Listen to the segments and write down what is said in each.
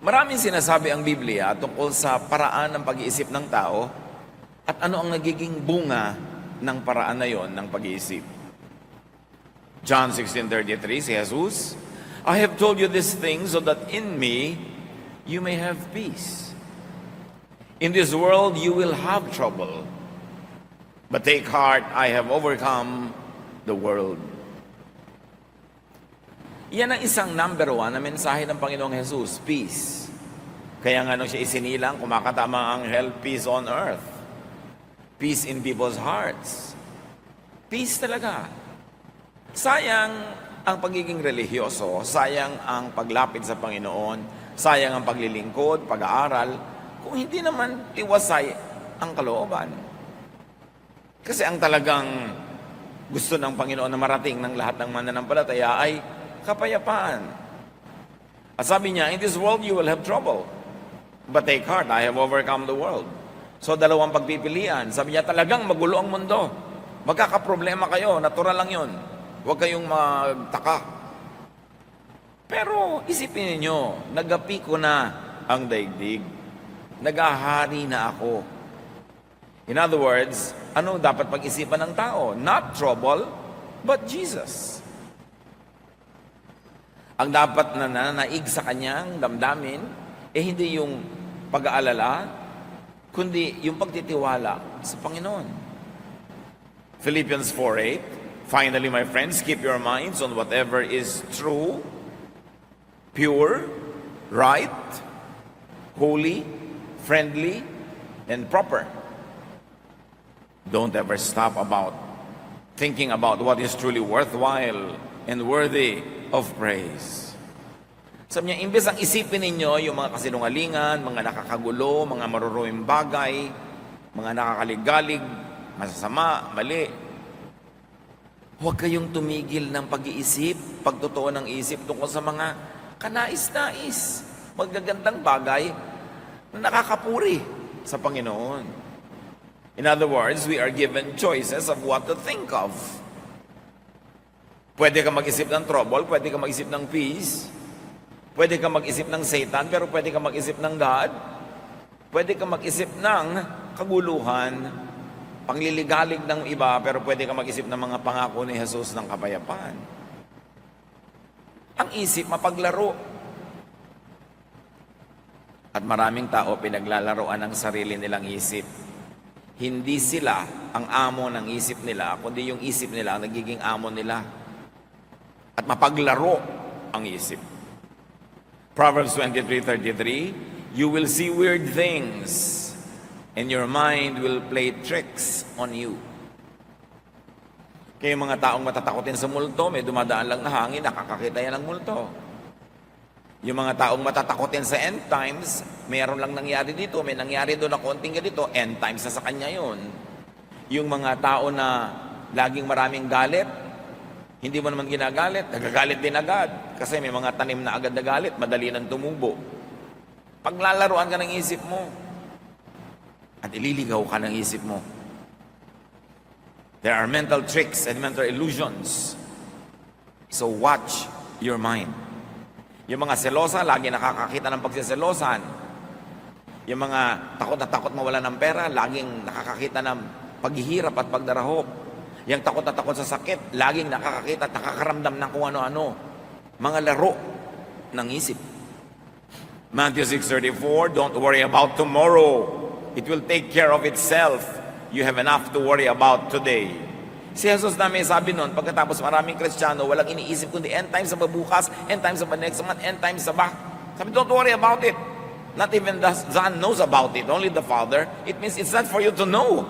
Maraming sinasabi ang Biblia tungkol sa paraan ng pag-iisip ng tao at ano ang nagiging bunga ng paraan na yon ng pag-iisip. John 16:33, si Jesus, I have told you these things so that in me you may have peace. In this world you will have trouble, but take heart, I have overcome the world. Yan ang isang number one na mensahe ng Panginoong Jesus, peace. Kaya nga nung siya isinilang, kumakatama ang anghel, peace on earth. Peace in people's hearts. Peace talaga. Sayang ang pagiging relihiyoso, sayang ang paglapit sa Panginoon, sayang ang paglilingkod, pag-aaral, kung hindi naman tiwasay ang kalooban. Kasi ang talagang gusto ng Panginoon na marating ng lahat ng mananampalataya ay kapayapaan. At sabi niya, in this world you will have trouble. But take heart, I have overcome the world. So dalawang pagpipilian. Sabi niya, talagang magulo ang mundo. Magkakaproblema kayo, natural lang yun. Huwag kayong magtaka. Pero isipin niyo, nagapi ko na ang daigdig. Nagahari na ako. In other words, ano dapat pag-isipan ng tao? Not trouble, but Jesus. Ang dapat na nananaig sa kanyang damdamin, hindi yung pag-aalala, kundi yung pagtitiwala sa Panginoon. Philippians 4:8, finally, my friends, keep your minds on whatever is true, pure, right, holy, friendly, and proper. Don't ever stop about thinking about what is truly worthwhile and worthy of praise. Sabi niya, imbes ang isipin ninyo yung mga kasinungalingan, mga nakakagulo, mga maruruing bagay, mga nakakaligalig, masasama, mali. Huwag kayong tumigil ng pag-iisip, pagtotoo ng isip tungkol sa mga kanais-nais, magagandang bagay na nakakapuri sa Panginoon. In other words, we are given choices of what to think of. Pwede ka mag-isip ng trouble, pwede ka mag-isip ng peace, pwede ka mag-isip ng Satan, pero pwede ka mag-isip ng God, pwede ka mag-isip ng kaguluhan, pangliligalig ng iba, pero pwede ka mag-isip ng mga pangako ni Jesus ng kapayapaan. Ang isip, mapaglaro. At maraming tao pinaglalaroan ng sarili nilang isip. Hindi sila ang amo ng isip nila, kundi yung isip nila ang nagiging amo nila. At mapaglaro ang isip. Proverbs 23:33, you will see weird things, and your mind will play tricks on you. Kaya yung mga taong matatakotin sa multo, may dumadaan lang na hangin, nakakakita yan ng multo. Yung mga taong matatakotin sa end times, mayroon lang nangyari dito, may nangyari doon na konting ganito, end times na sa kanya yun. Yung mga tao na laging maraming galit, hindi mo naman ginagalit, nagagalit din agad. Kasi may mga tanim na agad na galit, madali nang tumubo. Paglalaruan ka ng isip mo, at ililigaw ka ng isip mo. There are mental tricks and mental illusions. So watch your mind. Yung mga selosa, lagi nakakakita ng pagsiselosan. Yung mga takot na takot mawala ng pera, laging nakakakita ng paghihirap at pagdarahop. Yung takot na takot sa sakit, laging nakakakita at nakakaramdam ng kung ano-ano. Mga laro ng isip. Matthew 6:34, don't worry about tomorrow. It will take care of itself. You have enough to worry about today. Si Jesus na may sabi nun, pagkatapos maraming Kristiyano, walang iniisip kundi end times sa bukas, end times sa next month, end times sa back. Sabi, don't worry about it. Not even the Son knows about it, only the Father. It means it's not for you to know.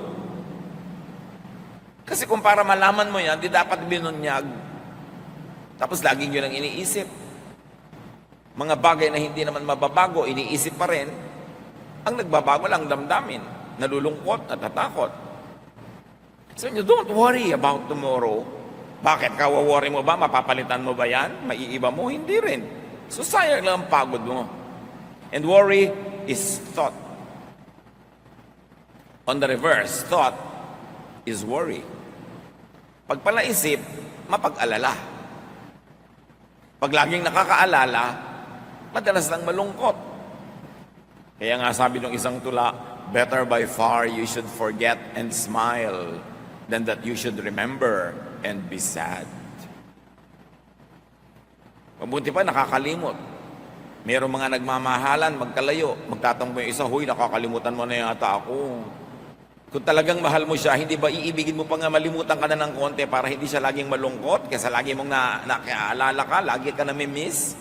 Kasi kung para malaman mo yan, di dapat binunyag. Tapos laging yun ang iniisip. Mga bagay na hindi naman mababago, iniisip pa rin. Ang nagbabago lang damdamin, nalulungkot, natatakot. So you don't worry about tomorrow. Bakit? Kawaworry mo ba? Mapapalitan mo ba yan? Maiiba mo? Hindi rin. So sayang lang ang pagod mo. And worry is thought. On the reverse, thought is worry. Pag palaisip, mapag-alala. Pag laging nakakaalala, madalas lang malungkot. Kaya nga sabi ng isang tula, better by far you should forget and smile than that you should remember and be sad. Mabuti pa nakakalimot. Merong mga nagmamahalan, magkalayo, magtatampo yung isa, huy, nakakalimutan mo na yata ako. Kung talagang mahal mo siya, hindi ba iibigin mo pa nga malimutan ka na ng konti para hindi siya laging malungkot? Kesa lagi mong nakaalala ka, lagi ka namimiss.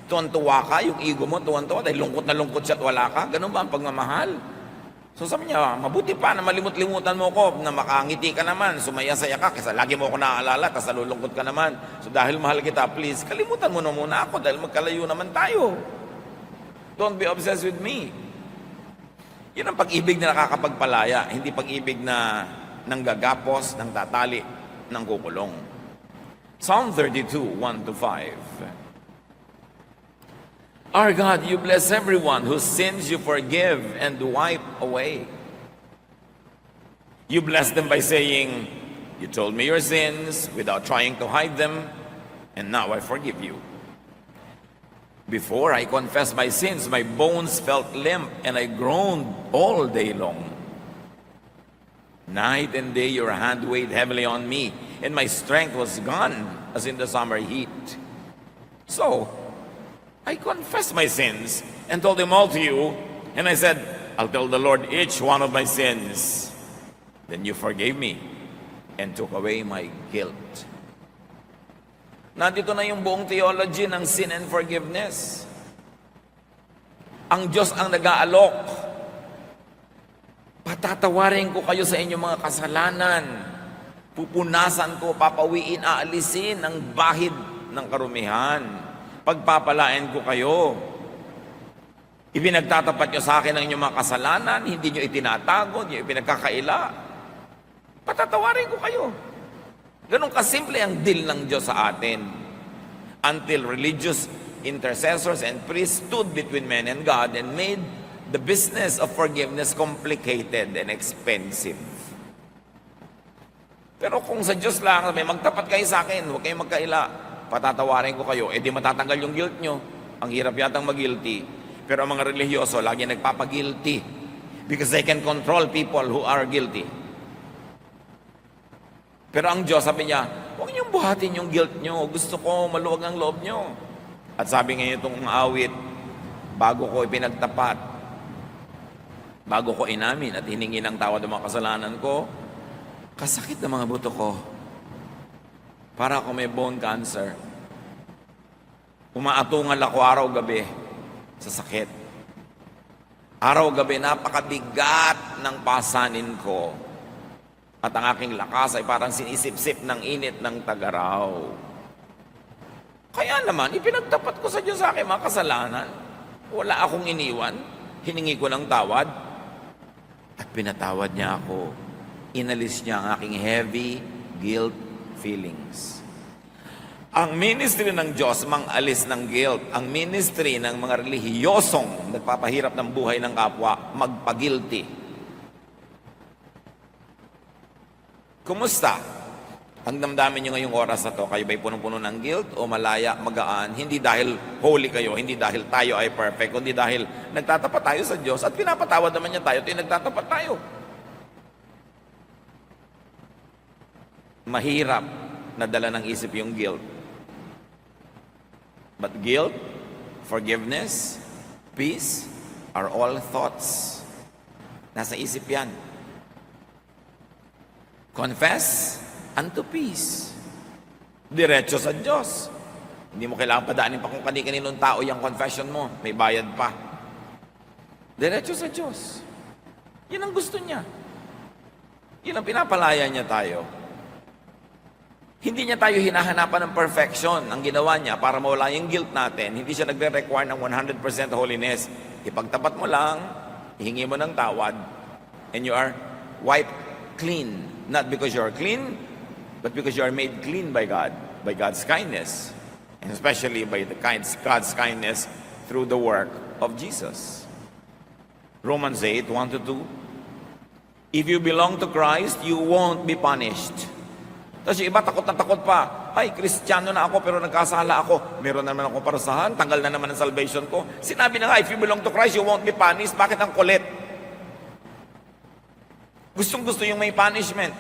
Tuwan-tuwa ka, yung ego mo, tuwan-tuwa, dahil lungkot na lungkot siya at wala ka. Ganun ba ang pagmamahal? So sabi niya, mabuti pa na malimut-limutan mo ko, na makangiti ka naman, sumaya-saya ka, kesa lagi mo ako naaalala, tapos nalulungkot ka naman. So dahil mahal kita, please, kalimutan mo na muna ako dahil magkalayo naman tayo. Don't be obsessed with me. Yun ang pag-ibig na nakakapagpalaya, hindi pag-ibig na nanggagapos, nang tatali, nang kukulong. Psalm 32, 1-5. Our God, you bless everyone whose sins you forgive and wipe away. You bless them by saying, you told me your sins without trying to hide them, and now I forgive you. Before I confessed my sins, my bones felt limp, and I groaned all day long. Night and day your hand weighed heavily on me, and my strength was gone as in the summer heat. So, I confessed my sins and told them all to you, and I said, I'll tell the Lord each one of my sins. Then you forgave me and took away my guilt. Nandito na yung buong theology ng sin and forgiveness. Ang Diyos ang nag-aalok. Patatawarin ko kayo sa inyong mga kasalanan. Pupunasan ko, papawiin, aalisin ang bahid ng karumihan. Pagpapalain ko kayo. Ipinagtatapat nyo sa akin ang inyong mga kasalanan, hindi nyo itinatago, hindi nyo ipinagkakaila. Patatawarin ko kayo. Ganun kasimple ang deal ng Diyos sa atin. Until religious intercessors and priests stood between men and God and made the business of forgiveness complicated and expensive. Pero kung sa Diyos lang, may magtapat kayo sa akin, huwag kayong magkaila. Patatawarin ko kayo, di matatanggal yung guilt nyo. Ang hirap yatang mag-guilty. Pero ang mga religyoso, lagi nagpapag-guilty. Because they can control people who are guilty. Pero ang Diyos, sabi niya, huwag niyong buhatin yung guilt nyo. Gusto ko maluwag ang loob nyo. At sabi ngayon itong awit, bago ko ipinagtapat, bago ko inamin at hiningi ng tawad ng mga kasalanan ko, kasakit ng mga buto ko. Para ako may bone cancer. Umaatungal ako araw-gabi sa sakit. Araw-gabi, napakabigat ng pasanin ko. At ang aking lakas ay parang sinisip-sip ng init ng tagaraw. Kaya naman, ipinagtapat ko sa Diyos sa aking mga kasalanan. Wala akong iniwan. Hiningi ko ng tawad. At pinatawad niya ako. Inalis niya ang aking heavy guilt feelings. Ang ministry ng Diyos mang-alis ng guilt. Ang ministry ng mga relihiyosong nagpapahirap ng buhay ng kapwa, magpagilty. Kumusta? Ang damdamin nyo ngayong oras na to, kayo ba'y punong-puno ng guilt o malaya, magaan? Hindi dahil holy kayo, hindi dahil tayo ay perfect, kundi dahil nagtatapat tayo sa Diyos at pinapatawad naman niya tayo, nagtatapat tayo. Mahirap na dala ng isip yung guilt. But guilt, forgiveness, peace are all thoughts. Nasa isip yan. Confess unto peace. Diretso sa Diyos. Hindi mo kailangan padaanin pa kung kani-kaninong tao yung confession mo. May bayad pa. Diretso sa Diyos. Yan ang gusto niya. Yan ang pinapalaya niya tayo. Hindi niya tayo hinahanapan ng perfection. Ang ginawa niya para mawala yung guilt natin, hindi siya nagre-require ng 100% holiness. Ipagtapat mo lang, ihingi mo ng tawad, and you are wiped clean. Not because you are clean, but because you are made clean by God, by God's kindness, and especially by God's kindness through the work of Jesus. Romans 8, 1-2. If you belong to Christ, you won't be punished. Tapos yung iba, takot na takot pa. Ay, Kristiyano na ako pero nagkasala ako. Meron na naman akong parusahan, tanggal na naman ang salvation ko. Sinabi na nga, if you belong to Christ, you won't be punished. Bakit ang kulit? Gustong-gusto yung may punishment.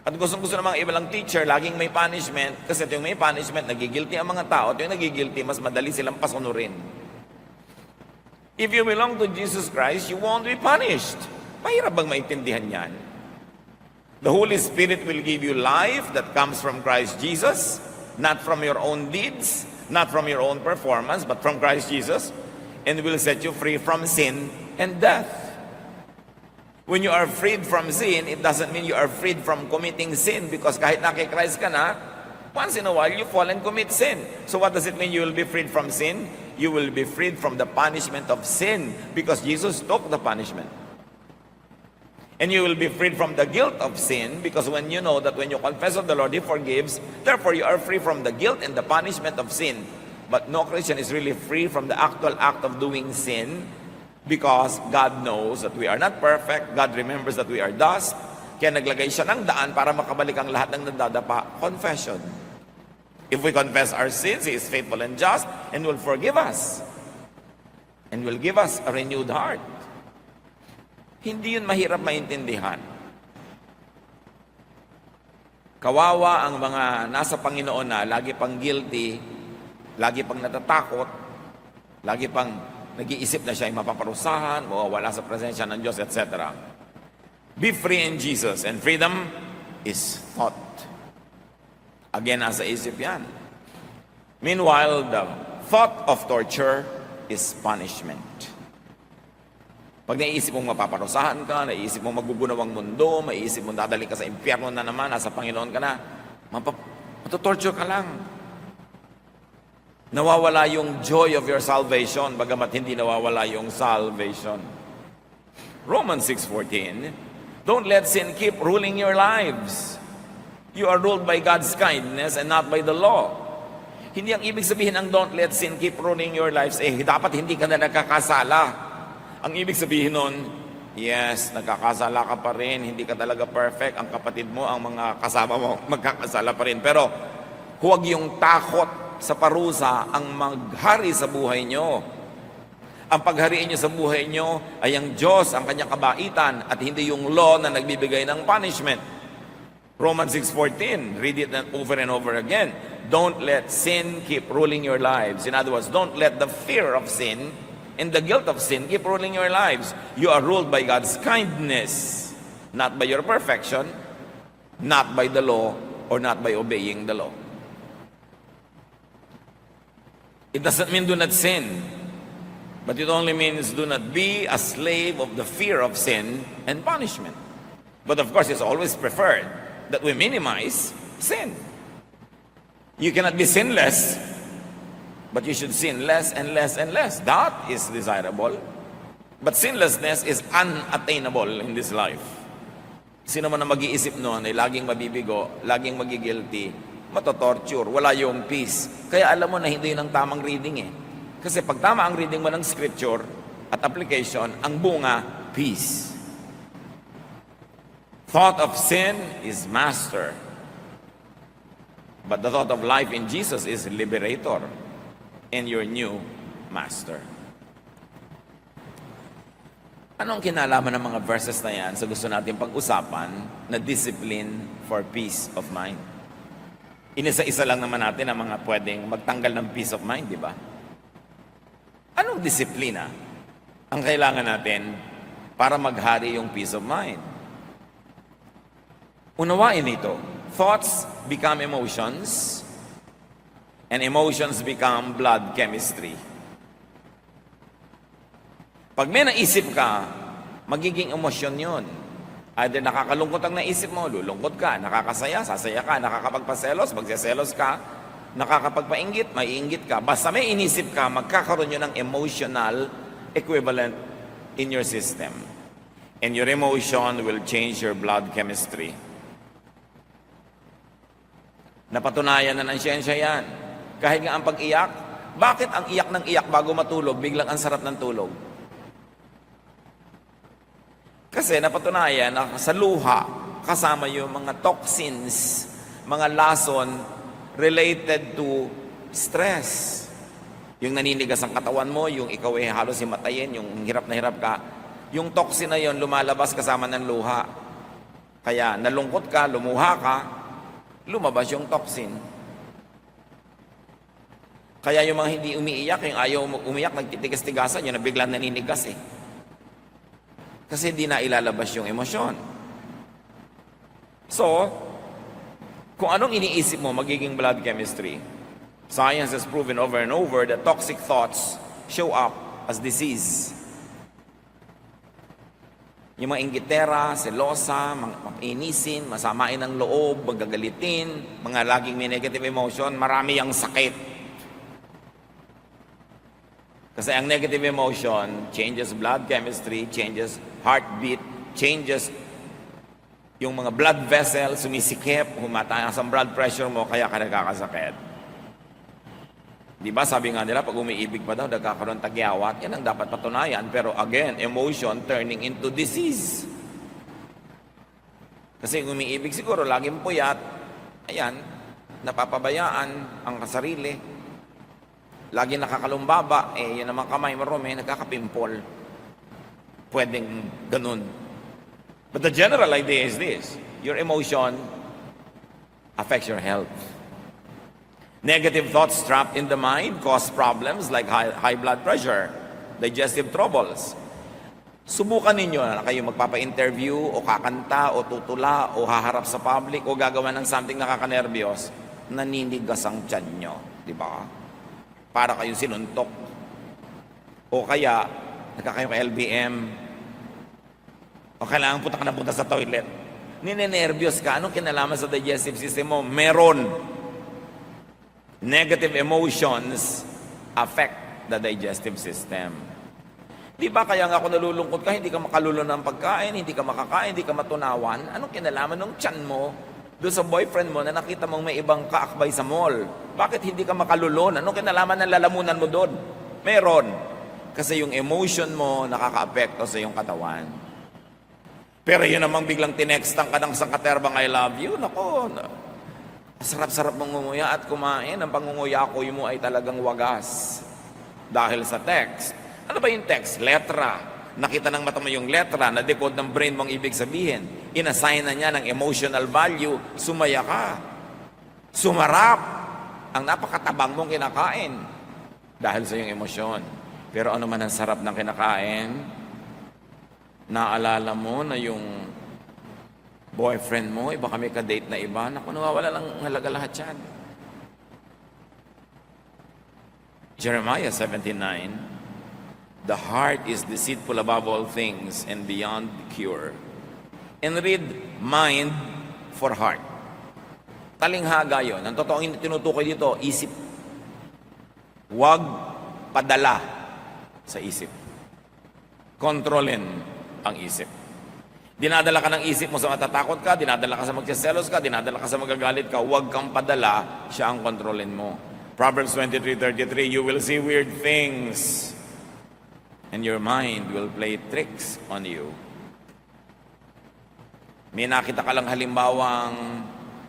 At gustong-gusto ng mga ibalang teacher, laging may punishment. Kasi ito yung may punishment, nagigilty ang mga tao. Ito yung nagigilty, mas madali silang pasunurin. If you belong to Jesus Christ, you won't be punished. Mahirap bang maintindihan yan? The Holy Spirit will give you life that comes from Christ Jesus, not from your own deeds, not from your own performance, but from Christ Jesus, and will set you free from sin and death. When you are freed from sin, it doesn't mean you are freed from committing sin, because kahit na kay Christ ka na, once in a while you fall and commit sin. So what does it mean you will be freed from sin? You will be freed from the punishment of sin, because Jesus took the punishment. And you will be freed from the guilt of sin, because when you know that when you confess of the Lord, He forgives, therefore you are free from the guilt and the punishment of sin. But no Christian is really free from the actual act of doing sin, because God knows that we are not perfect. God remembers that we are dust. Kaya naglagay siya ng daan para makabalik ang lahat ng nagdadapa. Confession. If we confess our sins, He is faithful and just and will forgive us. And will give us a renewed heart. Hindi yun mahirap maintindihan. Kawawa ang mga nasa Panginoon na lagi pang guilty, lagi pang natatakot, lagi pang nag-iisip na siya ay mapaparusahan, mawawala sa presensya ng Diyos, etc. Be free in Jesus, and freedom is thought. Again, nasa isip yan. Meanwhile, the thought of torture is punishment. Pag naiisip mong mapaparusahan ka, naiisip mong magugunaw ang mundo, maiisip mong dadali ka sa impyerno na naman, nasa Panginoon ka na, matutorture ka lang. Nawawala yung joy of your salvation, bagamat hindi nawawala yung salvation. Romans 6:14, don't let sin keep ruling your lives. You are ruled by God's kindness and not by the law. Hindi ang ibig sabihin ng don't let sin keep ruling your lives, dapat hindi ka na nagkakasala. Ang ibig sabihin nun, yes, nagkakasala ka pa rin, hindi ka talaga perfect, ang kapatid mo, ang mga kasama mo, magkakasala pa rin. Pero huwag yung takot sa parusa ang maghari sa buhay nyo. Ang paghariin nyo sa buhay nyo ay ang Diyos, ang kanyang kabaitan, at hindi yung law na nagbibigay ng punishment. Romans 6:14, read it over and over again. Don't let sin keep ruling your lives. In other words, don't let the fear of sin and the guilt of sin keep ruling your lives. You are ruled by God's kindness, not by your perfection, not by the law, or not by obeying the law. It doesn't mean do not sin, but it only means do not be a slave of the fear of sin and punishment. But of course, it's always preferred that we minimize sin. You cannot be sinless, but you should sin less and less and less. That is desirable. But sinlessness is unattainable in this life. Sino man na mag-iisip noon ay laging mabibigo, laging magigilty, matotorture, wala yung peace. Kaya alam mo na hindi yun ang tamang reading eh. Kasi pag tama ang reading mo ng scripture at application, ang bunga, peace. Thought of sin is master. But the thought of life in Jesus is liberator. And your new master. Anong kinalaman ng mga verses na yan sa gusto natin pag-usapan na discipline for peace of mind? Inisa-isa lang naman natin ang mga pwedeng magtanggal ng peace of mind, di ba? Anong disiplina ang kailangan natin para maghari yung peace of mind? Unawain ito. Thoughts become emotions, and emotions become blood chemistry. Pag may naisip ka, magiging emosyon yun. Either nakakalungkot ang naisip mo, lulungkot ka. Nakakasaya, sasaya ka. Nakakapagpaselos, magseselos ka. Nakakapagpainggit, maiinggit ka. Basta may inisip ka, magkakaroon yun ng emotional equivalent in your system. And your emotion will change your blood chemistry. Napatunayan na ng siyensya yan. Kahit nga ang pag-iyak, bakit ang iyak ng iyak bago matulog, biglang ang sarap ng tulog? Kasi napatunayan na sa luha kasama yung mga toxins, mga lason related to stress. Yung naninigas ang katawan mo, yung ikaw ay halos himatayin, yung hirap na hirap ka, yung toxin na yon lumalabas kasama ng luha. Kaya nalungkot ka, lumuha ka, lumabas yung toxin. Kaya yung mga hindi umiiyak, yung ayaw umiyak, nagtitigas-tigasan, yun na biglang naninigas eh. Kasi hindi na ilalabas yung emosyon. So, kung anong iniisip mo, magiging blood chemistry. Science has proven over and over that toxic thoughts show up as disease. Yung mga inggitera, selosa, mga mainisin, masamain ng loob, magagalitin, mga laging may negative emotion, marami ang sakit. Kasi ang negative emotion changes blood chemistry, changes heartbeat, changes yung mga blood vessels, sumisikip, humataas ang blood pressure mo, kaya ka nagkakasakit. Di ba sabi nga nila, pag umiibig pa daw, nagkakaroon tagyawat, yan ang dapat patunayan. Pero again, emotion turning into disease. Kasi kung umiibig siguro, laging puyat, ayan, napapabayaan ang kasarili. Lagi nakakalumbaba, yun naman kamay marumi, nagkakapimpol. Pwedeng ganun. But the general idea is this: your emotion affects your health. Negative thoughts trapped in the mind cause problems like high blood pressure, digestive troubles. Subukan ninyo na kayo magpapa-interview o kakanta o tutula o haharap sa public o gagawa ng something nakakanerbiyos, naninigas ang tiyan nyo, di ba? Para kayong sinuntok. O kaya, nagkakayo ka LBM, o kailangan punta ka na punta sa toilet. Ninenervyos ka, anong kinalaman sa digestive system mo? Meron. Negative emotions affect the digestive system. Di ba kaya nga kung nalulungkot ka, hindi ka makalulo ng pagkain, hindi ka makakain, hindi ka matunawan, anong kinalaman ng tiyan mo doon sa boyfriend mo na nakita mong may ibang kaakbay sa mall? Bakit hindi ka makalulon? Anong kinalaman ng lalamunan mo doon? Meron. Kasi yung emotion mo nakaka-apekto sa iyong katawan. Pero yun namang biglang tinextan ka ng sangkaterbang I love you, nako, sarap-sarap mong nguya at kumain. Ang pangunguyakoy mo ay talagang wagas. Dahil sa text. Ano ba yung text? Letra. Nakita ng mata mo yung letra, na-decode ng brain mong ibig sabihin. Inassign na niya ng emotional value, sumaya ka. Sumarap. Ang napakatabang mong kinakain. Dahil sa iyong emosyon. Pero ano man ang sarap ng kinakain, naalala mo na yung boyfriend mo, iba kami ka-date na iba, naku, nawawala lang halaga lahat yan. Jeremiah 17:9, the heart is deceitful above all things and beyond cure. And read mind for heart. Talinghaga yun. Ang totoong tinutukoy dito, isip. Huwag padala sa isip. Kontrolin ang isip. Dinadala ka ng isip mo sa matatakot ka, dinadala ka sa magsiselos ka, dinadala ka sa magagalit ka, huwag kang padala, siya ang kontrolin mo. Proverbs 23:33, you will see weird things and your mind will play tricks on you. May nakita ka lang halimbawang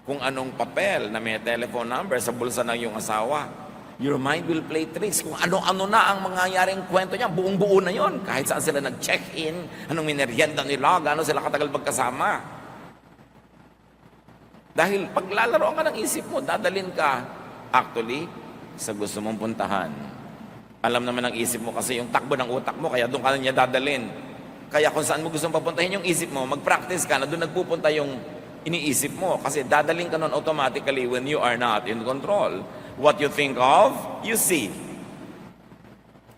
kung anong papel na may telephone number sa bulsa ng iyong asawa. Your mind will play tricks. Kung ano-ano na ang mangyayaring kwento niya, buong-buo na yon. Kahit saan sila nag-check-in, anong minerienda nila, gano'n sila katagal magkasama. Dahil paglalaroan ka ng isip mo, dadalin ka actually sa gusto mong puntahan. Alam naman ng isip mo kasi yung takbo ng utak mo, kaya doon ka na niya dadalin. Kaya kung saan mo gusto papuntahin yung isip mo, mag-practice ka na doon nagpupunta yung iniisip mo. Kasi dadalin ka nun automatically when you are not in control. What you think of, you see.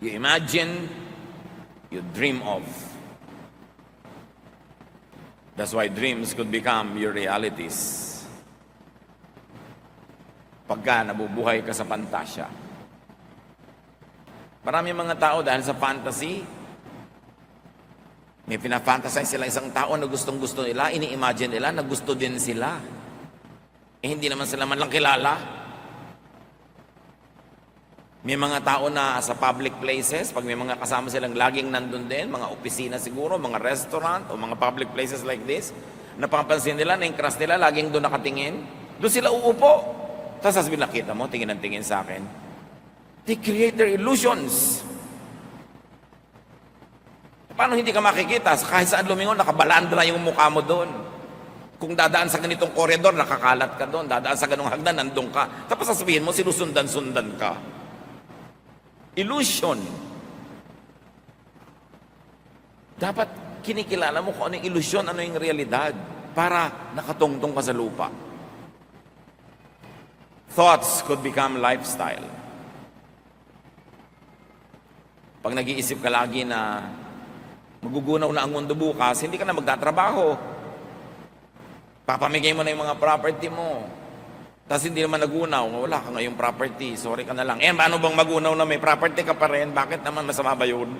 You imagine, you dream of. That's why dreams could become your realities. Pagka nabubuhay ka sa pantasya. Marami mga tao dahil sa fantasy, may pinafantasize sila isang tao na gustong-gusto nila, ini-imagine nila na gusto din sila. Hindi naman sila man lang kilala. May mga tao na sa public places, pag may mga kasama silang laging nandun din, mga opisina siguro, mga restaurant, o mga public places like this, Napapansin nila na yung crush nila, laging doon nakatingin. Doon sila uupo. Tapos sasabihin, nakita mo, tingin ang tingin sa akin. They create their illusions. Paano hindi ka makikita? Kahit saan lumingon, nakabalandra yung mukha mo doon. Kung dadaan sa ganitong koridor, nakakalat ka doon. Dadaan sa ganung hagdan, nandun ka. Tapos sasabihin mo, sinusundan-sundan ka. Illusion. Dapat kinikilala mo kung ano yung ilusyon, ano yung realidad, para nakatungtong ka sa lupa. Thoughts could become lifestyle. Pag nag-iisip ka lagi na magugunaw na ang mundo bukas, hindi ka na magtatrabaho. Papamigay mo na yung mga property mo. Tapos hindi naman nagunaw, wala ka ngayong property, sorry ka na lang. Paano bang magunaw na may property ka pa rin? Bakit naman masama ba yun?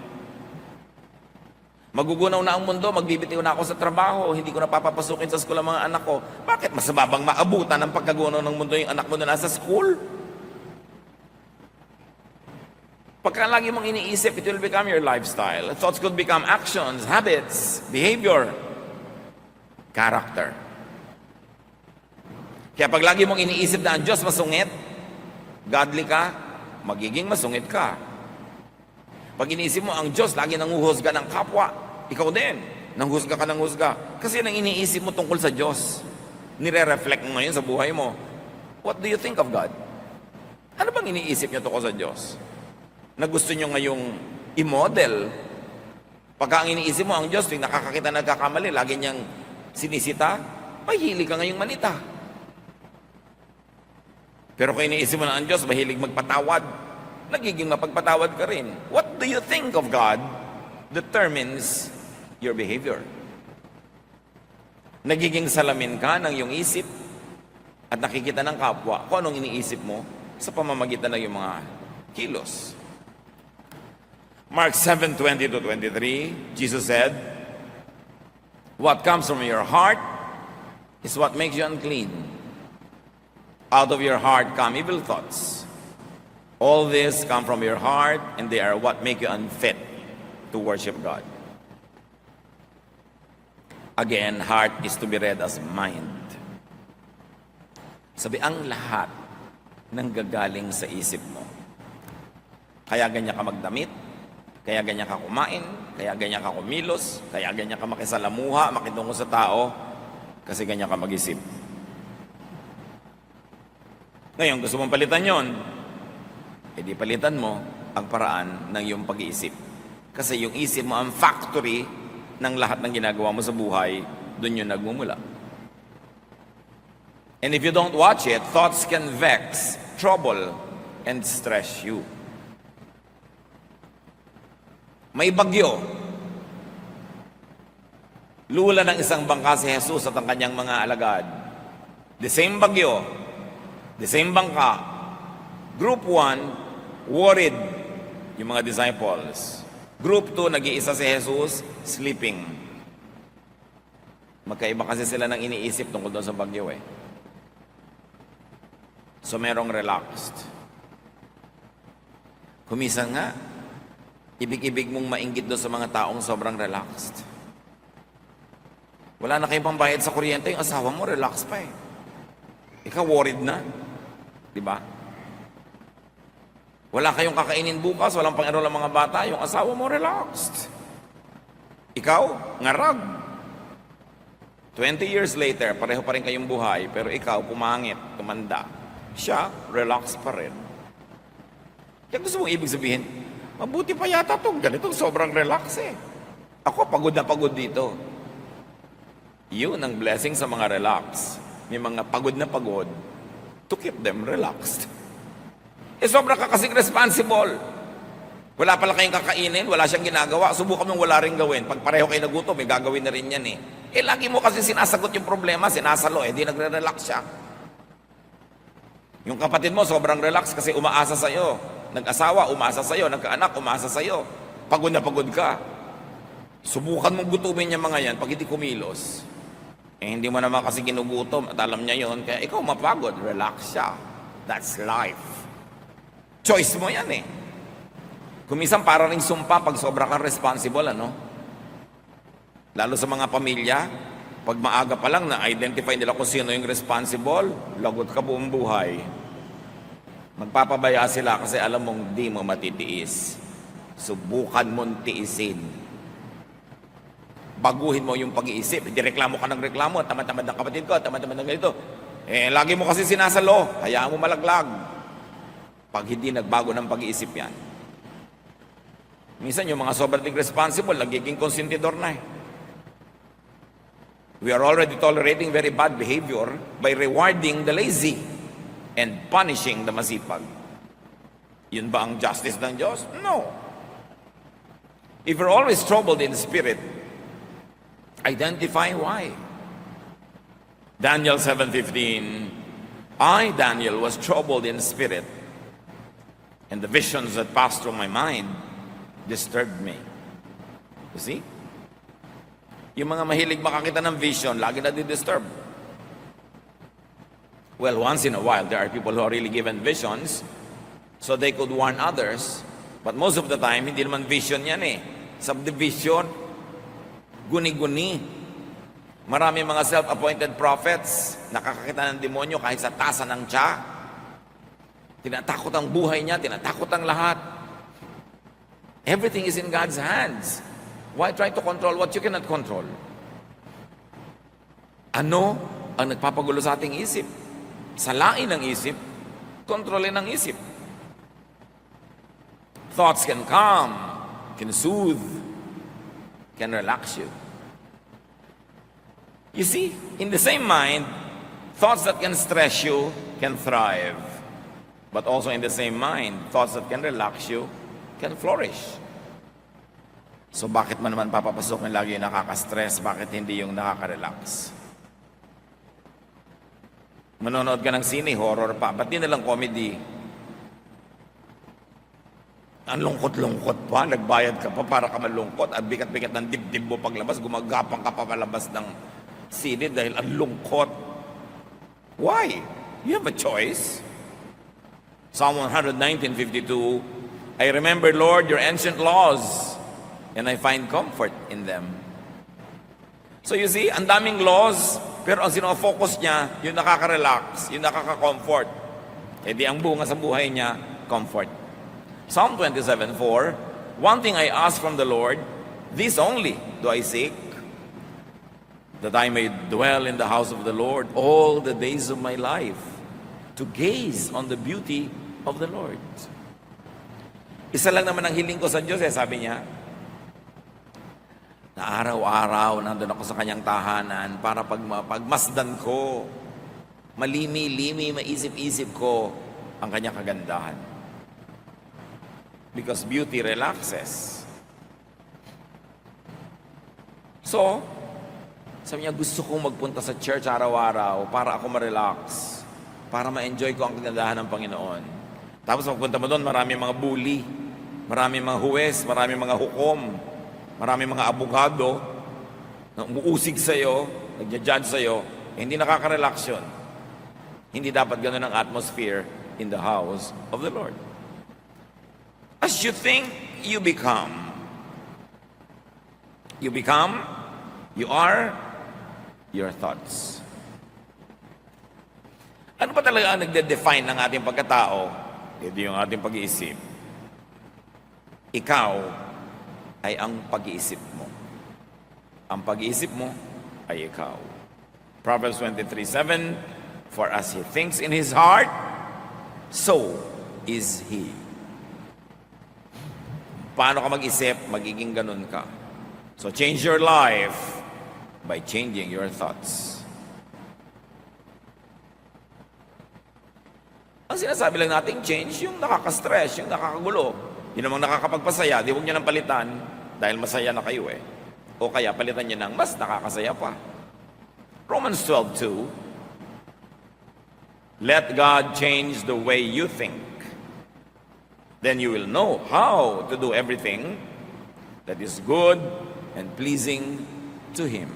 Magugunaw na ang mundo, magbibitiw na ako sa trabaho, hindi ko na papapasukin sa school ang mga anak ko. Bakit masama bang maabutan ng pagkagunaw ng mundo yung anak mo na nasa school? Pagka lagi mong iniisip, it will become your lifestyle. Thoughts could become actions, habits, behavior, character. Kaya pag lagi mong iniisip na ang Diyos masungit, godly ka, magiging masungit ka. Pag iniisip mo ang Diyos, lagi nanguhusga ng kapwa, ikaw din, nanghusga ka ng husga. Kasi nang iniisip mo tungkol sa Diyos, nire-reflect mo ngayon sa buhay mo. What do you think of God? Ano bang iniisip niyo tungkol sa Diyos? Na gusto niyo ngayong i-model? Pagka ang iniisip mo ang Diyos, tuwing nakakakita nagkakamali, lagi niyang sinisita, mahilig ka ngayong manita. Pero kung iniisip mo na ang Diyos, mahilig magpatawad, nagiging mapagpatawad ka rin. What do you think of God determines your behavior. Nagiging salamin ka ng iyong isip at nakikita ng kapwa kung anong iniisip mo sa pamamagitan ng iyong mga kilos. Mark 7:20-23, Jesus said, "What comes from your heart is what makes you unclean. Out of your heart come evil thoughts. All this come from your heart, and they are what make you unfit to worship God." Again, heart is to be read as mind. Sabi, ang lahat ng gagaling sa isip mo. Kaya ganyan ka magdamit, kaya ganyan ka kumain, kaya ganyan ka kumilos, kaya ganyan ka makisalamuha, makitungo sa tao, kasi ganyan ka mag-isip. Ngayon, gusto mong palitan yon, edi palitan mo ang paraan ng iyong pag-iisip. Kasi yung isip mo ang factory ng lahat ng ginagawa mo sa buhay, doon yun nagmumula. And if you don't watch it, thoughts can vex, trouble, and stress you. May bagyo. Lula ng isang bangka si Jesus at ang kanyang mga alagad. The same bagyo, the same bangka. Group 1, worried yung mga disciples. Group 2, nag-iisa si Jesus, sleeping. Magkaiba kasi sila ng iniisip tungkol doon sa bagyo eh. So merong relaxed. Kumisan nga, ibig-ibig mong mainggit doon sa mga taong sobrang relaxed. Wala na kayong pambayad sa kuryente, yung asawa mo, relax pa eh. Ikaw worried na. Diba? Wala kayong kakainin bukas, walang pang-enroll ang mga bata, yung asawa mo relaxed. Ikaw, ngarag. 20 years later, pareho pa rin kayong buhay, pero ikaw, pumangit, tumanda. Siya, relaxed pa rin. Kaya gusto mong ibig sabihin, mabuti pa yata itong ganitong sobrang relax eh. Ako, pagod na pagod dito. Yun ang blessing sa mga relax. May mga pagod na pagod to keep them relaxed. Sobra ka kasing responsible. Wala pala kayong kakainin, wala siyang ginagawa, subukan mong wala rin gawin. Pag pareho kayo nagutom, may gagawin na rin yan eh. Lagi mo kasi sinasagot yung problema, sinasalo di nagre-relax siya. Yung kapatid mo, sobrang relax kasi umaasa sa'yo. Nag-asawa, umaasa sa'yo. Nagkaanak, umaasa sa'yo. Pagod na pagod ka. Subukan mong gutumin yung mga yan pag hindi kumilos. Hindi mo naman kasi ginugutom at alam niya yon, kaya ikaw mapagod, relax siya. That's life. Choice mo yan eh. Kumisan para ring sumpa pag sobra kang responsible, ano? Lalo sa mga pamilya, Pag maaga pa lang na-identify nila kung sino yung responsible, lagot ka buong buhay. Magpapabaya sila kasi alam mong di mo matitiis. Subukan mong tiisin. Baguhin mo yung pag-iisip. Hindi reklamo ka ng reklamo. Tamad-tamad ng kapatid ko, tamad-tamad ng ganito. Lagi mo kasi sinasalo. Hayaan mo malaglag. Pag hindi nagbago ng pag-iisip yan. Minsan yung mga sobrang responsible, nagiging konsentidor na eh. We are already tolerating very bad behavior by rewarding the lazy and punishing the masipag. Yun ba ang justice ng Diyos? No. If you're always troubled in spirit, identify why. Daniel 7:15, I, Daniel, was troubled in spirit, and the visions that passed through my mind disturbed me. You see? Yung mga mahilig makakita ng vision, lagi na di-disturb. Well, once in a while, there are people who are really given visions so they could warn others. But most of the time, hindi naman vision yan eh. Subdivision, guni-guni. Marami mga self-appointed prophets, nakakakita ng demonyo kahit sa tasa ng tiya. Tinatakot ang buhay niya, tinatakot ang lahat. Everything is in God's hands. Why try to control what you cannot control? Ano ang nagpapagulo sa ating isip? Salain ang isip, kontrolin ang isip. Thoughts can calm, can soothe, can relax you. You see, in the same mind, thoughts that can stress you can thrive. But also in the same mind, thoughts that can relax you can flourish. So bakit man naman papapasok ng lagi yung nakaka-stress? Bakit hindi yung nakaka-relax? Manonood ka ng sine, horror pa. Ba't di nalang comedy? Ang lungkot-lungkot pa, nagbayad ka pa para ka malungkot. Ang bigat-bigat ng dibdib mo paglabas, gumagapang ka pa palabas ng sine dahil ang lungkot. Why? You have a choice. Psalm 119:52, I remember, Lord, your ancient laws, and I find comfort in them. So you see, ang daming laws, pero ang sinofocus niya, yung nakaka-relax, yung nakaka-comfort. E di ang bunga sa buhay niya, comfort. Psalm 27:4, one thing I ask from the Lord, this only do I seek, that I may dwell in the house of the Lord all the days of my life, to gaze on the beauty of the Lord. Isa lang naman ang hiling ko sa Diyos, sabi niya, na araw-araw nandun ako sa kanyang tahanan para pagmasdan ko, malimi-limi, maisip-isip ko ang kanyang kagandahan. Because beauty relaxes. So, sabi niya, gusto kong magpunta sa church araw-araw para ako ma-relax, para ma-enjoy ko ang kagandahan ng Panginoon. Tapos magpunta mo doon, marami mga bully, marami mga huwes, marami mga hukom, marami mga abogado na umuusig sa'yo, nagja-judge sa'yo, hindi nakaka-relax yun. Hindi dapat ganun ang atmosphere in the house of the Lord. As you think, you become. You become, you are your thoughts. Ano pa talaga ang nagde-define ng ating pagkatao? Ito yung ating pag-iisip. Ikaw ay ang pag-iisip mo. Ang pag-iisip mo ay ikaw. Proverbs 23:7, for as he thinks in his heart, so is he. Paano ka mag-isip, magiging ganun ka. So change your life by changing your thoughts. Ang sinasabi lang nating change, yung nakaka-stress, yung nakakagulo. Yun namang nakakapagpasaya, di huwag niyo nang palitan dahil masaya na kayo eh. O kaya palitan niyo ng mas nakakasaya pa. Romans 12:2, let God change the way you think. Then you will know how to do everything that is good and pleasing to Him.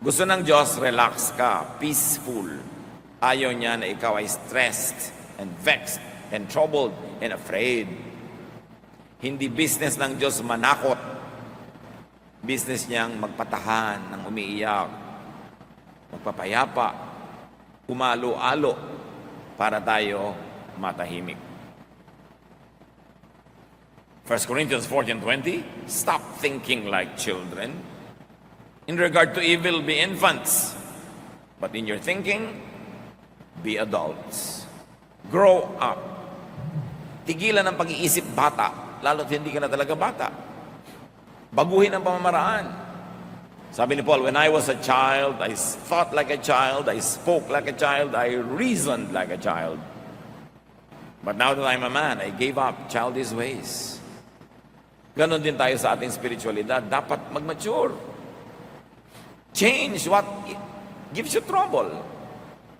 Gusto ng Diyos, relax ka, peaceful. Ayaw niya na ikaw ay stressed and vexed and troubled and afraid. Hindi business ng Diyos manakot. Business niyang magpatahan ng umiiyak, magpapayapa, umalo-alo para tayo matahimik. 1 Corinthians 14:20, stop thinking like children. In regard to evil, be infants. But in your thinking, be adults. Grow up. Tigilan ang pag-iisip bata, lalo't hindi ka na talaga bata. Baguhin ang pamamaraan. Sabi ni Paul, when I was a child, I thought like a child, I spoke like a child, I reasoned like a child. But now that I'm a man, I gave up childish ways. Ganon din tayo sa ating spiritualidad. Dapat mag-mature. Change what gives you trouble.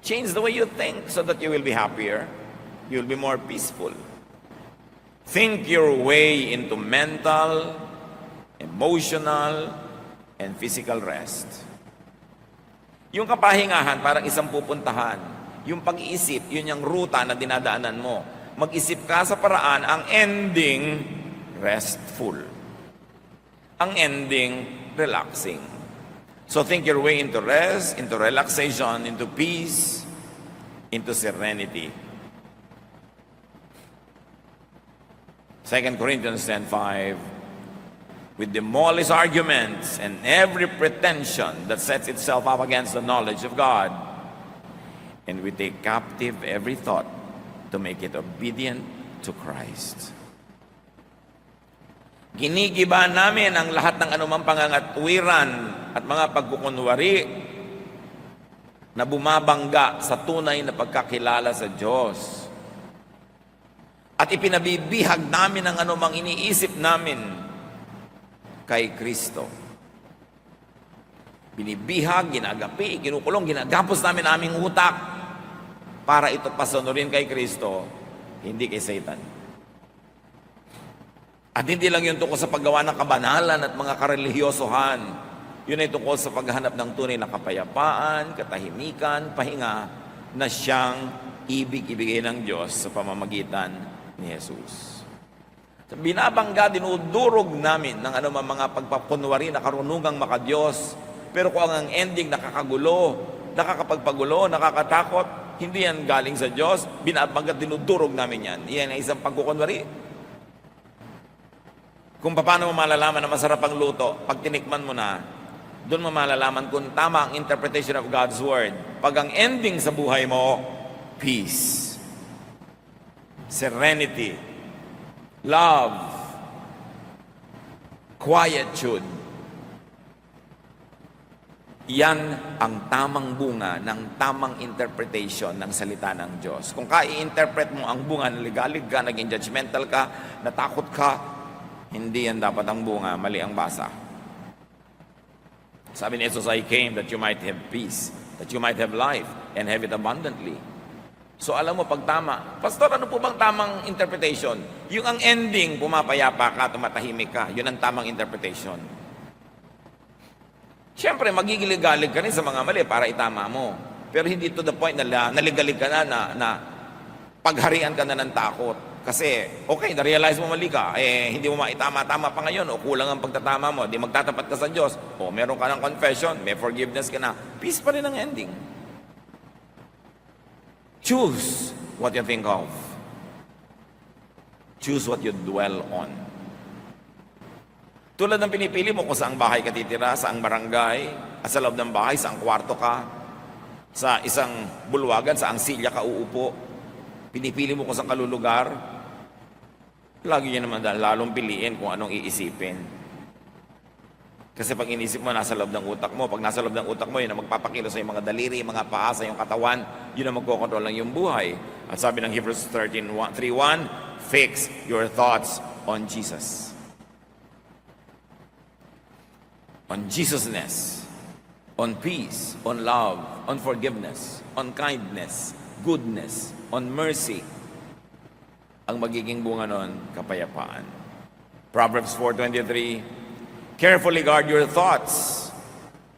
Change the way you think so that you will be happier. You will be more peaceful. Think your way into mental, emotional, and physical rest. Yung kapahingahan, parang isang pupuntahan. Yung pag-iisip, yun yung ruta na dinadaanan mo. Mag-isip ka sa paraan, ang ending, restful. Ang ending, relaxing. So think your way into rest, into relaxation, into peace, into serenity. 2 Corinthians 10:5, we demolish arguments and every pretension that sets itself up against the knowledge of God, and we take captive every thought to make it obedient to Christ. Ginigiba namin ang lahat ng anumang pangangatwiran at mga pagkukunwari na bumabangga sa tunay na pagkakilala sa Diyos. At ipinabibihag namin ang anumang iniisip namin kay Kristo. Binibihag, ginagapi, kinukulong, ginagapos namin aming utak para ito pasunurin kay Kristo, hindi kay Satan. At hindi lang yun tungkol sa paggawa ng kabanalan at mga karelihiyosohan. Yun ay tungkol sa paghahanap ng tunay na kapayapaan, katahimikan, pahinga na siyang ibig-ibigay ng Diyos sa pamamagitan ni Jesus. So, binabangga, dinudurog namin ng anumang mga pagpapunwari na karunungang makadiyos. Pero kung ang ending nakakagulo, nakakapagpagulo, nakakatakot, hindi yan galing sa Diyos, binabangga, dinudurog namin yan. Yan ay isang pagkukunwari. Kung paano mo malalaman na masarap ang luto, pag tinikman mo na, doon mo malalaman kung tama ang interpretation of God's Word. Pag ang ending sa buhay mo, peace, serenity, love, quietude. Yan ang tamang bunga ng tamang interpretation ng salita ng Diyos. Kung i-interpret mo ang bunga, naligalig ka, naging judgmental ka, natakot ka, hindi yan dapat ang bunga, mali ang basa. Sabi ni Jesus, I came that you might have peace, that you might have life, and have it abundantly. So alam mo, pag tama, Pastor, ano po bang tamang interpretation? Yung ang ending, pumapayapa ka, tumatahimik ka, yun ang tamang interpretation. Siyempre, magigilig-galig ka rin sa mga mali para itama mo. Pero hindi to the point na naligalig ka na pagharian ka na ng takot. Kasi, okay, na-realize mo mali ka, hindi mo maitama-tama pa ngayon, o kulang ang pagtatama mo, di magtatapat ka sa Diyos, o meron ka ng confession, may forgiveness ka na, peace pa rin ang ending. Choose what you think of. Choose what you dwell on. Tulad ng pinipili mo kung saang bahay ka titira, saang barangay, at sa loob ng bahay, saang kwarto ka, sa isang bulwagan, saang silya ka uupo, pinipili mo kung saang kalulugar, lagi niya naman lalong piliin kung anong iisipin. Kasi pag inisip mo, nasa loob ng utak mo. Pag nasa loob ng utak mo, yun ang magpapakilo sa iyong mga daliri, mga paa, sa iyong katawan, yun ang magkokontrol ng iyong buhay. At sabi ng Hebrews 3:1, fix your thoughts on Jesus. On Jesusness, on peace, on love, on forgiveness, on kindness, goodness, on mercy. Ang magiging bunga nun, kapayapaan. Proverbs 4:23, carefully guard your thoughts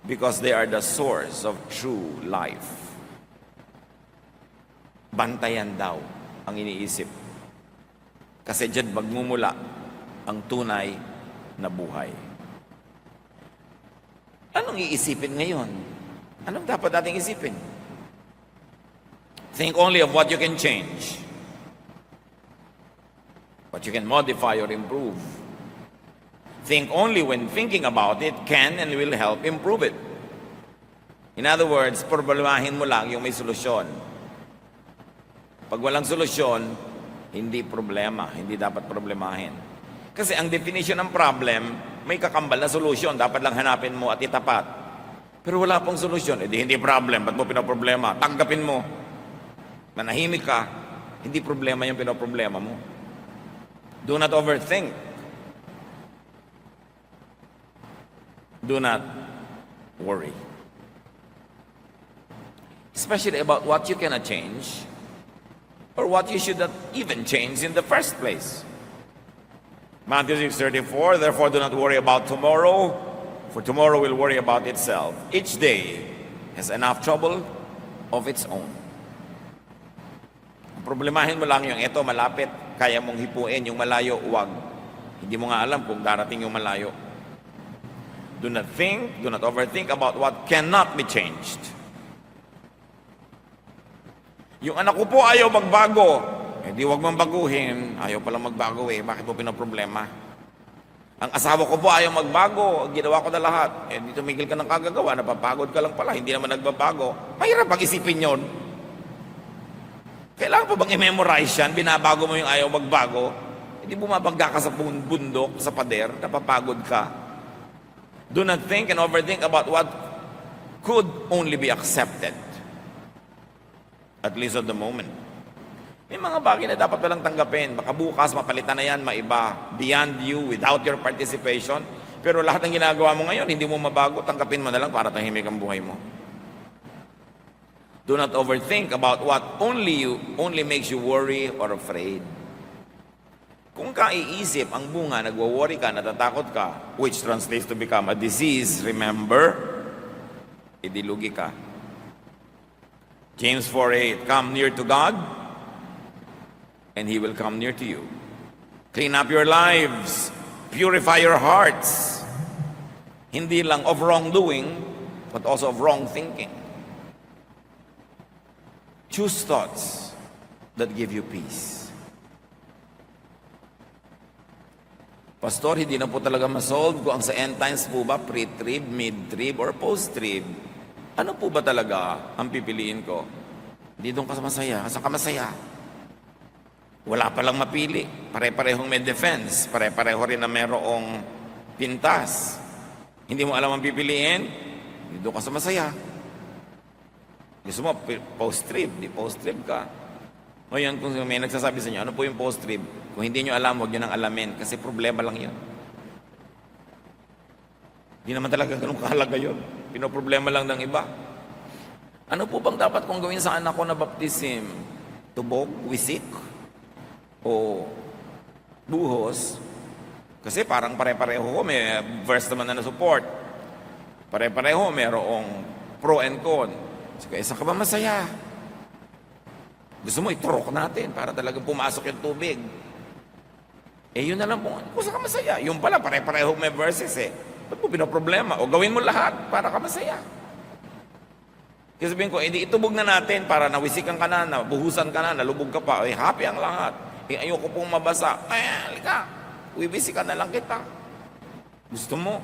because they are the source of true life. Bantayan daw ang iniisip. Kasi dyan magmumula ang tunay na buhay. Anong iisipin ngayon? Anong dapat nating isipin? Think only of what you can change. What you can modify or improve. Think only when thinking about it can and will help improve it. In other words, problemahin mo lang yung may solusyon. Pag walang solusyon, hindi problema, hindi dapat problemahin. Kasi ang definition ng problem, may kakambal na solusyon, dapat lang hanapin mo at itapat. Pero wala pong solusyon, edi hindi problem, ba't mo pinoproblema? Tanggapin mo. Manahimik ka, hindi problema yung pinoproblema mo. Do not overthink. Do not worry. Especially about what you cannot change or what you should not even change in the first place. Matthew 6:34, therefore do not worry about tomorrow, for tomorrow will worry about itself. Each day has enough trouble of its own. Problemahin mo lang yung ito, malapit, kaya mong hipuin, yung malayo, huwag. Hindi mo nga alam kung darating yung malayo. Do not think, do not overthink about what cannot be changed. Yung anak ko po ayaw magbago. Hindi wag mong baguhin. Ayaw palang magbago eh. Bakit mo pinaproblema? Ang asawa ko po ayaw magbago. Ginawa ko na lahat. Hindi tumigil ka ng kagagawa. Napapagod ka lang pala. Hindi naman nagbabago. Mahirap pag-isipin yun. Kailangan pa bang i-memorize yan? Binabago mo yung ayaw magbago. Hindi bumabangga ka sa bundok, sa pader. Napapagod ka. Do not think and overthink about what could only be accepted. At least at the moment. May mga bagay na dapat walang tanggapin. Baka bukas, mapalitan na yan, maiba. Beyond you, without your participation. Pero lahat ng ginagawa mo ngayon, hindi mo mabago. Tanggapin mo na lang para tahimik ang buhay mo. Do not overthink about what only makes you worry or afraid. Kung kaiisip ang bunga, nagwo-worry ka, natatakot ka, which translates to become a disease, remember, idilugi ka. James 4:8, come near to God, and He will come near to you. Clean up your lives, purify your hearts. Hindi lang of wrongdoing, but also of wrong thinking. Choose thoughts that give you peace. Pastor, hindi na po talaga masolve kung ang sa end times po ba, pre-trib, mid-trib, or post-trib. Ano po ba talaga ang pipiliin ko? Hindi doon ka masaya. Saan ka masaya? Wala palang mapili. Pare-parehong may defense. Pare-pareho rin na merong pintas. Hindi mo alam ang pipiliin? Hindi doon ka masaya. Gusto mo, post-trib. Di post-trib ka. Ngayon, kung may nagsasabi sa inyo, ano po yung post-trib? Kung hindi nyo alam, huwag nyo nang alamin. Kasi problema lang yun. Hindi naman talaga ganun kahalaga yun. Pinoproblema lang ng iba. Ano po bang dapat kong gawin sa anak ko na baptism? Tubog, wisik, o buhos? Kasi parang pare-pareho ko, may verse naman na support. Pare-pareho, mayroong pro and con. So, kaya saan ka ba masaya? Gusto mo, iturok natin para talagang pumasok yung tubig. Eh, yun na lang po. Kung saan ka masaya? Yung pala, pare-pareho may verses eh. Ba't mo pinoproblema? O gawin mo lahat para ka masaya. Kasi sabihin ko, hindi itubog na natin para nawisikan ka na, nabuhusan ka na, nalubog ka pa. Eh, happy ang lahat. Eh, ayoko pong mabasa. Ay, halika. Uwibisikan na lang kita. Gusto mo?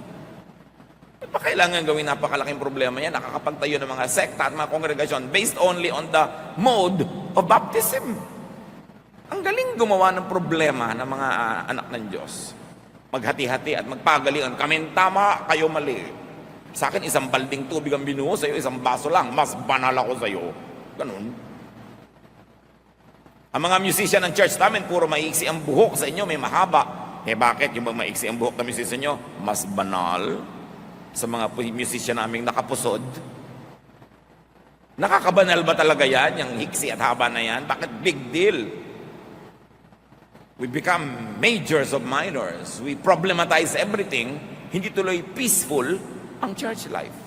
Eh, pa kailangan gawin napakalaking problema yan? Nakakapagtayo ng mga sekta at mga kongregasyon based only on the mode of baptism. Ang galing gumawa ng problema ng mga anak ng Diyos. Maghati-hati at magpagalingan. Kaming tama, kayo mali. Sa akin, isang balding tubig ang binuho sa'yo, isang baso lang. Mas banal ako sa'yo. Ganun. Ang mga musician ng church namin, puro maiksi ang buhok sa inyo, may mahaba. Eh bakit? Yung maiksi ang buhok ng musician nyo, mas banal sa mga musician naming nakapusod. Nakakabanal ba talaga yan? Yung hiksi at haba na yan? Bakit big deal? We become majors of minors. We problematize everything. Hindi tuloy peaceful ang church life.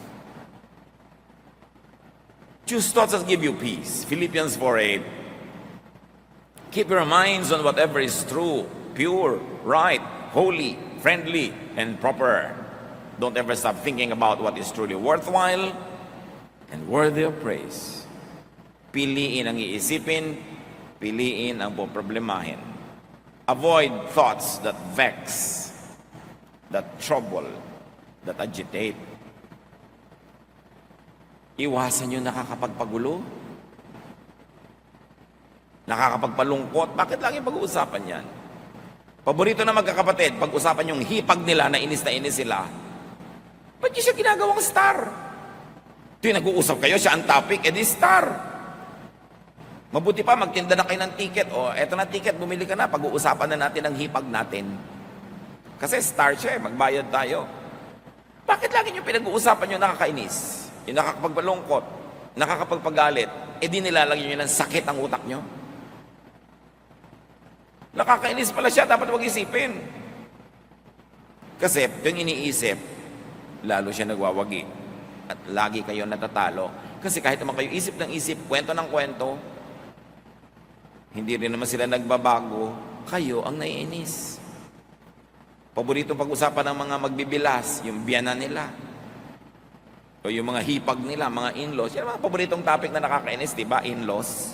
Choose thoughts that give you peace. Philippians 4:8. Keep your minds on whatever is true, pure, right, holy, friendly, and proper. Don't ever stop thinking about what is truly worthwhile and worthy of praise. Piliin ang iisipin, piliin ang poproblemahin. Avoid thoughts that vex, that trouble, that agitate. Iwasan yung nakakapagpagulo, nakakapagpalungkot. Bakit lagi pag-uusapan yan? Paborito na magkakapatid, pag-usapan yung hipag nila na inis sila. Ba't niyo siya ginagawang star? Ito yung nag-uusap kayo, siya ang topic, edi star. Mabuti pa, magtinda na kayo ng ticket. O, eto na ticket, bumili ka na. Pag-uusapan na natin ang hipag natin. Kasi star siya, magbayad tayo. Bakit lagi niyo pinag-uusapan yung nakakainis? Yung nakakapagpalungkot, nakakapagpagalit, edi nilalagyan niyo ng sakit ang utak niyo? Nakakainis pala siya, dapat huwag isipin. Kasi yung iniisip, lalo siya nagwawagi. At lagi kayo natatalo. Kasi kahit naman kayo isip ng isip, kwento ng kwento, hindi rin naman sila nagbabago, kayo ang naiinis. Paboritong pag-usapan ng mga magbibilas, yung biyana nila. O yung mga hipag nila, mga in-laws. Yan ang mga paboritong topic na nakakainis, di ba? In-laws.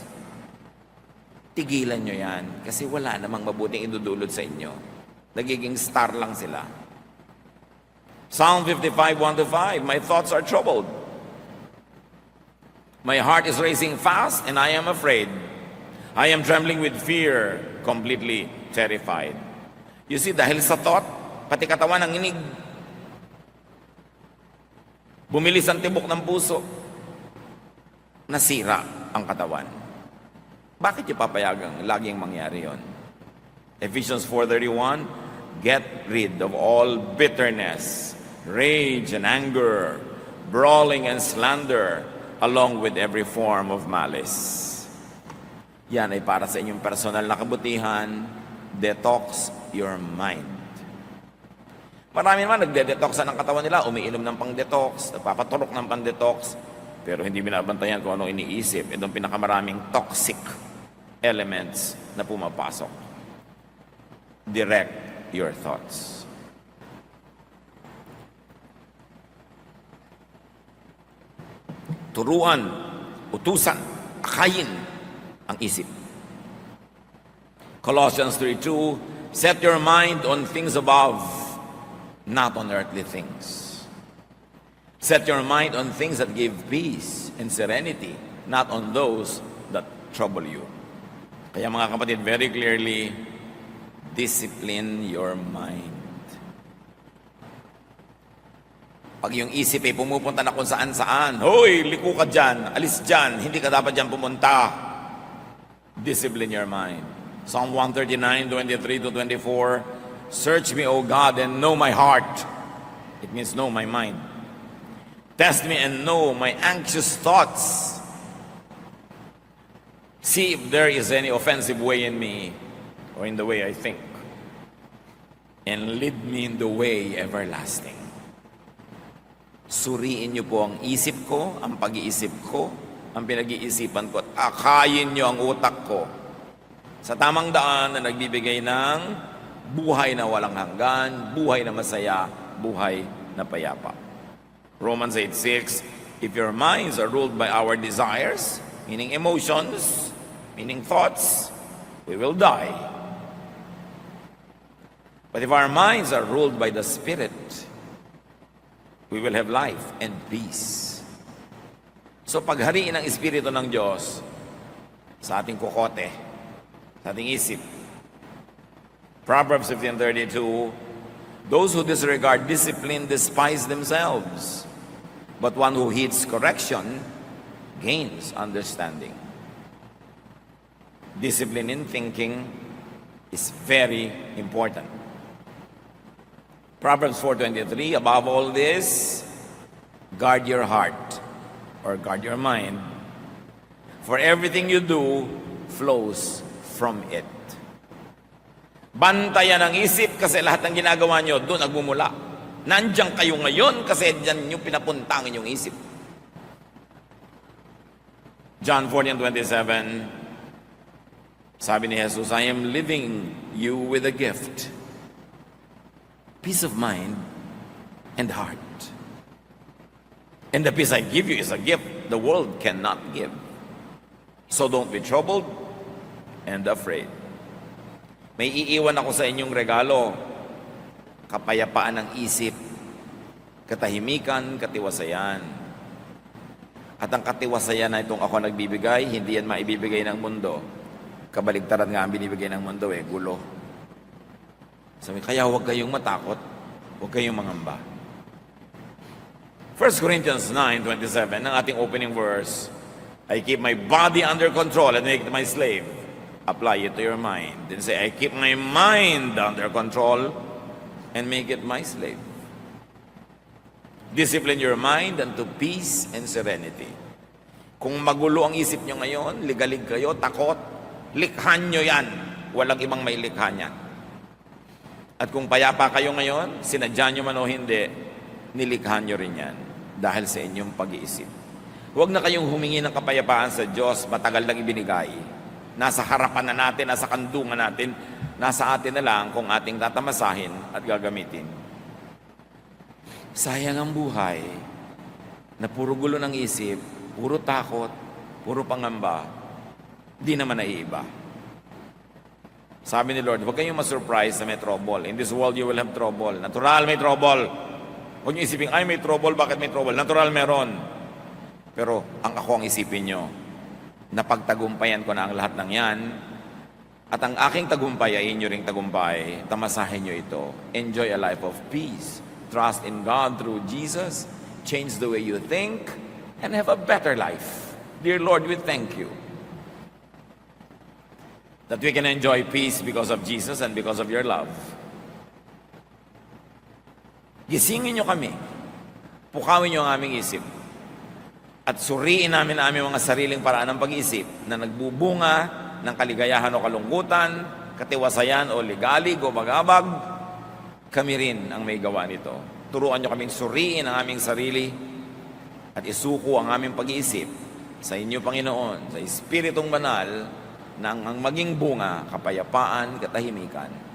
Tigilan nyo yan. Kasi wala namang mabuting idudulot sa inyo. Nagiging star lang sila. Psalm 55, 1-5, my thoughts are troubled. My heart is racing fast and I am afraid. I am trembling with fear, completely terrified. You see, dahil sa thought, pati katawan ang inig. Bumilis ang tibok ng puso. Nasira ang katawan. Bakit yung papayagang laging mangyari yon? Ephesians 4:31, get rid of all bitterness, rage and anger, brawling and slander, along with every form of malice. Yan ay para sa inyong personal na kabutihan. Detox your mind. Marami naman nagde-detoxan ng katawan nila, umiinom ng pang-detox, nagpapaturok ng pang-detox, pero hindi binabantayan kung anong iniisip. Itong pinakamaraming toxic elements na pumapasok. Direct your thoughts. Turuan, utusan, akayin ang isip. Colossians 3:2, set your mind on things above, not on earthly things. Set your mind on things that give peace and serenity, not on those that trouble you. Kaya mga kapatid, very clearly, discipline your mind. Pag yung isip ay pumupunta na kung saan-saan, hoy, liko ka dyan, alis dyan, hindi ka dapat dyan pumunta. Discipline your mind. Psalm 139, 23-24, search me, O God, and know my heart. It means know my mind. Test me and know my anxious thoughts. See if there is any offensive way in me, or in the way I think, and lead me in the way everlasting. Suriin niyo po ang isip ko, ang pag-iisip ko, ang pinag-iisipan ko, at akayin niyo ang utak ko sa tamang daan na nagbibigay ng buhay na walang hanggan, buhay na masaya, buhay na payapa. Romans 8:6, if your minds are ruled by our desires, meaning emotions, meaning thoughts, we will die. But if our minds are ruled by the Spirit, we will have life and peace. So paghariin ang Espiritu ng Diyos sa ating kokote, sa ating isip. Proverbs 15:32, those who disregard discipline despise themselves, but one who heeds correction gains understanding. Discipline in thinking is very important. Proverbs 4:23, above all this, guard your heart, or guard your mind, for everything you do flows from it. Bantayan ang isip kasi lahat ng ginagawa nyo doon nagmumula. Nandiyan kayo ngayon kasi diyan nyo pinapunta ang inyong isip. John 14:27, sabi ni Jesus, I am leaving you with a gift. Peace of mind and heart. And the peace I give you is a gift the world cannot give. So don't be troubled and afraid. May iiwan ako sa inyong regalo, kapayapaan ng isip, katahimikan, katiwasayan. At ang katiwasayan na itong ako nagbibigay, hindi yan maibibigay ng mundo. Kabaligtaran nga ang binibigay ng mundo gulo. Sabi, kaya huwag kayong matakot, huwag kayong mangamba. 1 Corinthians 9:27, ang ating opening verse, I keep my body under control and make it my slave. Apply it to your mind. Then say, I keep my mind under control and make it my slave. Discipline your mind unto peace and serenity. Kung magulo ang isip nyo ngayon, ligalig kayo, takot, likhan nyo yan. Walang ibang may likha niyan. At kung payapa kayo ngayon, sinadya nyo man o hindi, nilikhan nyo rin yan dahil sa inyong pag-iisip. Huwag na kayong humingi ng kapayapaan sa Diyos, matagal nang ibinigay. Nasa harapan na natin, nasa kandungan natin, nasa atin na lang kung ating tatamasahin at gagamitin. Sayang ang buhay na puro gulo ng isip, puro takot, puro pangamba, di naman naiiba. Sabi ni Lord, huwag kayong masurprise na may trouble. In this world, you will have trouble. Natural, may trouble. Huwag niyo isipin, ay may trouble, bakit may trouble? Natural, meron. Pero ang ako ang isipin nyo, napagtagumpayan ko na ang lahat ng yan, at ang aking tagumpay ay inyo ring tagumpay, tamasahin nyo ito. Enjoy a life of peace. Trust in God through Jesus. Change the way you think, and have a better life. Dear Lord, we thank you that we can enjoy peace because of Jesus and because of your love. Gisingin nyo kami. Pukawin nyo ang aming isip. At suriin namin ang aming mga sariling paraan ng pag-iisip na nagbubunga ng kaligayahan o kalungkutan, katiwasayan o ligalig o magabag. Kami rin ang may gawa nito. Turuan nyo kaming suriin ang aming sarili at isuko ang aming pag-iisip sa inyo, Panginoon, sa Espiritong Banal, na ang maging bunga, kapayapaan, katahimikan,